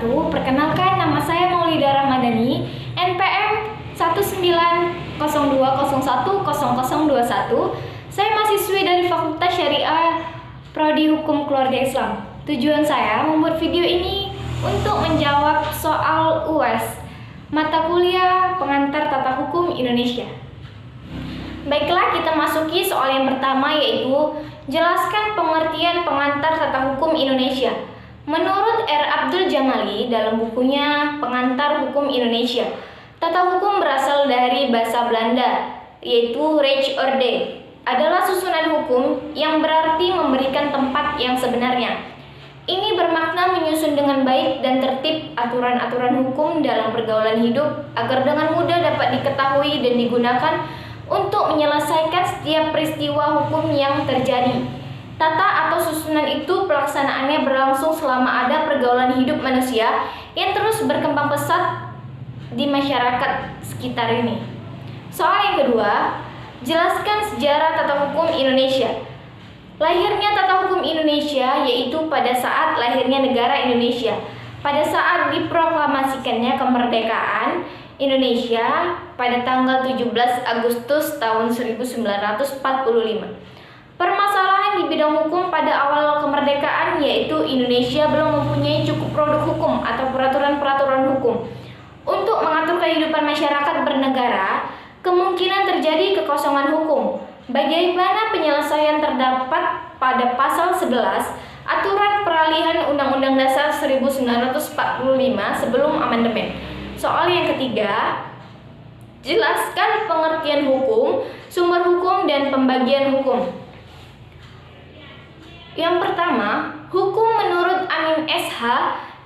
wabarakatuh. Perkenalkan, nama saya Maulida Rahmadani, NPM 1902010021. Saya mahasiswi dari Fakultas Syariah Prodi Hukum Keluarga Islam. Tujuan saya membuat video ini untuk menjawab soal UAS, mata kuliah pengantar tata hukum Indonesia. Baiklah, kita masuki soal yang pertama, yaitu jelaskan pengertian pengantar tata hukum Indonesia. Menurut R. Abdul Jamali dalam bukunya Pengantar Hukum Indonesia, tata hukum berasal dari bahasa Belanda, yaitu Recht Orde, adalah susunan hukum yang berarti memberikan tempat yang sebenarnya. Ini bermakna menyusun dengan baik dan tertib aturan-aturan hukum dalam pergaulan hidup agar dengan mudah dapat diketahui dan digunakan untuk menyelesaikan setiap peristiwa hukum yang terjadi. Tata atau susunan itu pelaksanaannya berlangsung selama ada pergaulan hidup manusia yang terus berkembang pesat di masyarakat sekitar ini. Soal yang kedua, jelaskan sejarah tata hukum Indonesia. Lahirnya tata hukum Indonesia yaitu pada saat lahirnya negara Indonesia. Pada saat diproklamasikannya kemerdekaan Indonesia pada tanggal 17 Agustus tahun 1945. Permasalahan di bidang hukum pada awal kemerdekaan yaitu Indonesia belum mempunyai cukup produk hukum atau peraturan-peraturan hukum. Untuk mengatur kehidupan masyarakat bernegara, kemungkinan terjadi kekosongan hukum. Bagaimana penyelesaian terdapat pada pasal 11 Aturan Peralihan Undang-Undang Dasar 1945 sebelum amandemen. Soal yang ketiga, jelaskan pengertian hukum, sumber hukum, dan pembagian hukum. Yang pertama, hukum menurut Amin SH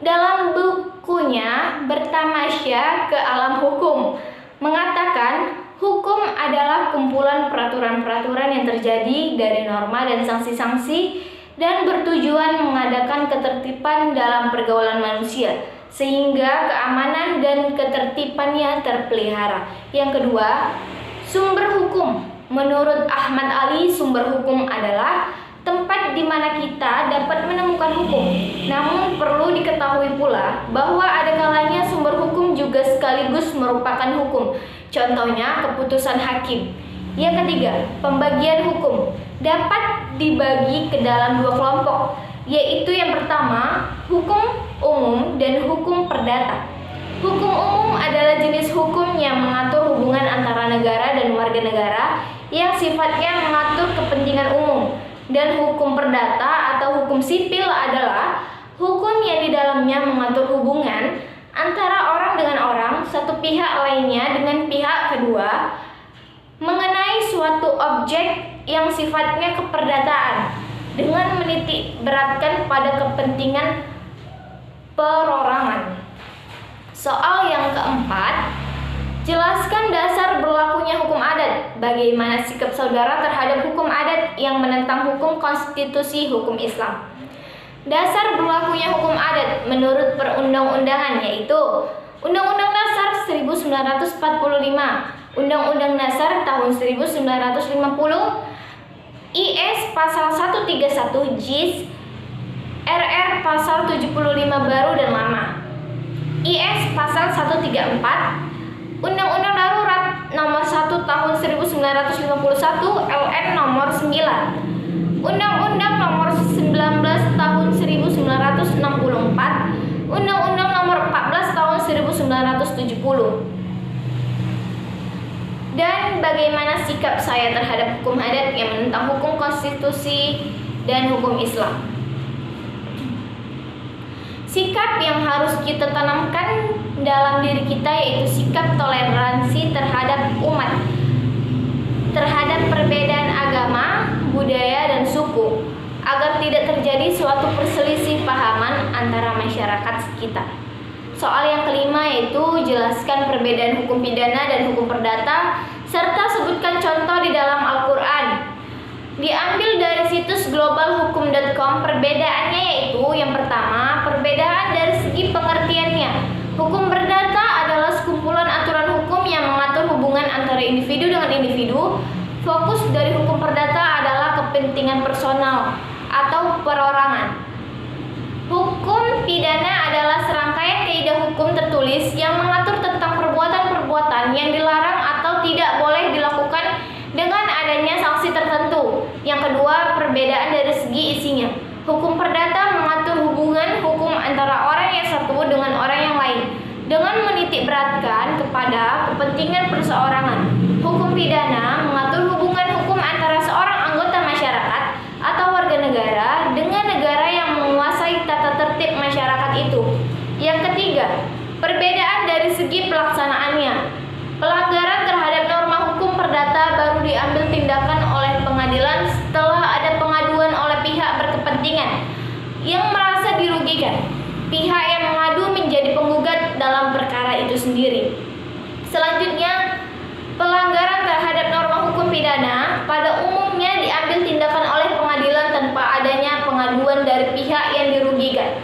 dalam bukunya Bertamasya ke Alam Hukum mengatakan hukum adalah kumpulan peraturan-peraturan yang terjadi dari norma dan sanksi-sanksi dan bertujuan mengadakan ketertiban dalam pergaulan manusia sehingga keamanan dan ketertibannya terpelihara. Yang kedua, sumber hukum. Menurut Ahmad Ali, sumber hukum adalah tempat di mana kita dapat menemukan hukum. Namun perlu diketahui pula bahwa ada kalanya sumber hukum juga sekaligus merupakan hukum. Contohnya keputusan hakim. Yang ketiga, pembagian hukum dapat dibagi ke dalam dua kelompok, yaitu yang pertama, hukum umum dan hukum perdata. Hukum umum adalah jenis hukum yang mengatur hubungan antara negara dan warga negara yang sifatnya mengatur kepentingan umum. Dan hukum perdata atau hukum sipil adalah hukum yang di dalamnya mengatur hubungan antara orang dengan orang, satu pihak lainnya dengan pihak kedua, mengenai suatu objek yang sifatnya keperdataan dengan menitik beratkan pada kepentingan perorangan. Soal yang keempat, jelaskan dasar berlakunya hukum adat. Bagaimana sikap saudara terhadap hukum adat yang menentang hukum konstitusi hukum Islam? Dasar berlakunya hukum adat menurut perundang-undangan yaitu Undang-Undang Dasar 1945, Undang-Undang Dasar tahun 1950, IS pasal 131 JIS, RR pasal 75 baru dan lama, IS pasal 134, Undang-Undang Darurat Nomor 1 Tahun 1951 LN Nomor 9, Undang-Undang Nomor 19 Tahun 1964, Undang-Undang Nomor 14 Tahun 1970. Dan bagaimana sikap saya terhadap hukum adat yang menentang hukum konstitusi dan hukum Islam? Sikap yang harus kita tanamkan dalam diri kita yaitu sikap toleransi terhadap umat, terhadap perbedaan agama, budaya, dan suku, agar tidak terjadi suatu perselisih pahaman antara masyarakat sekitar. Soal yang kelima yaitu jelaskan perbedaan hukum pidana dan hukum perdata, serta sebutkan contoh di dalam Al-Quran. Diambil dari situs globalhukum.com, perbedaannya yaitu yang pertama, perbedaan dari segi pengertiannya. Hukum perdata adalah sekumpulan aturan hukum yang mengatur hubungan antara individu dengan individu. Fokus dari hukum perdata adalah kepentingan personal atau perorangan. Hukum pidana adalah serangkaian hukum tertulis yang mengatur tentang perbuatan-perbuatan yang dilarang atau tidak boleh dilakukan dengan adanya sanksi tertentu. Yang kedua, perbedaan dari segi isinya. Hukum perdata mengatur hubungan hukum antara orang yang satu dengan orang yang lain dengan menitik beratkan kepada kepentingan perseorangan. Hukum pidana mengatur hubungan hukum antara seorang anggota masyarakat atau warga negara dengan negara yang menguasai tata tertib masyarakat itu. Yang ketiga, perbedaan dari segi pelaksanaannya. Pelanggaran terhadap norma hukum perdata baru diambil tindakan oleh pengadilan setelah ada pengaduan oleh pihak berkepentingan yang merasa dirugikan. Pihak yang mengadu menjadi penggugat dalam perkara itu sendiri. Selanjutnya, pelanggaran terhadap norma hukum pidana pada umumnya diambil tindakan oleh pengadilan tanpa adanya pengaduan dari pihak yang dirugikan.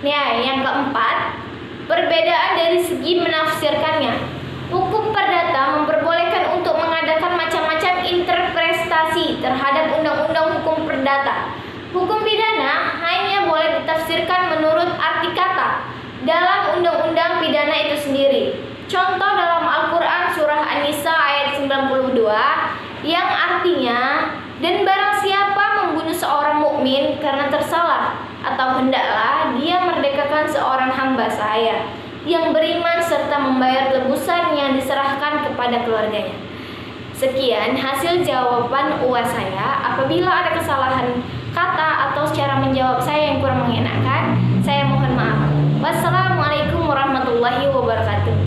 Nah, yang keempat, perbedaan dari segi menafsirkannya. Hukum perdata memperbolehkan untuk mengadakan macam-macam interpretasi terhadap undang-undang hukum perdata. Hukum pidana hanya boleh ditafsirkan menurut arti kata dalam undang-undang pidana itu sendiri. Contoh dalam Al-Quran surah An-Nisa ayat 92 yang artinya, dan barang siapa membunuh seorang mukmin karena tersalah, atau hendaklah dia merdekakan seorang hamba saya yang beriman serta membayar tebusan yang diserahkan kepada keluarganya. Sekian hasil jawaban UAS saya. Apabila ada kesalahan kata atau cara menjawab saya yang kurang mengenakan, saya mohon maaf. Wassalamualaikum warahmatullahi wabarakatuh.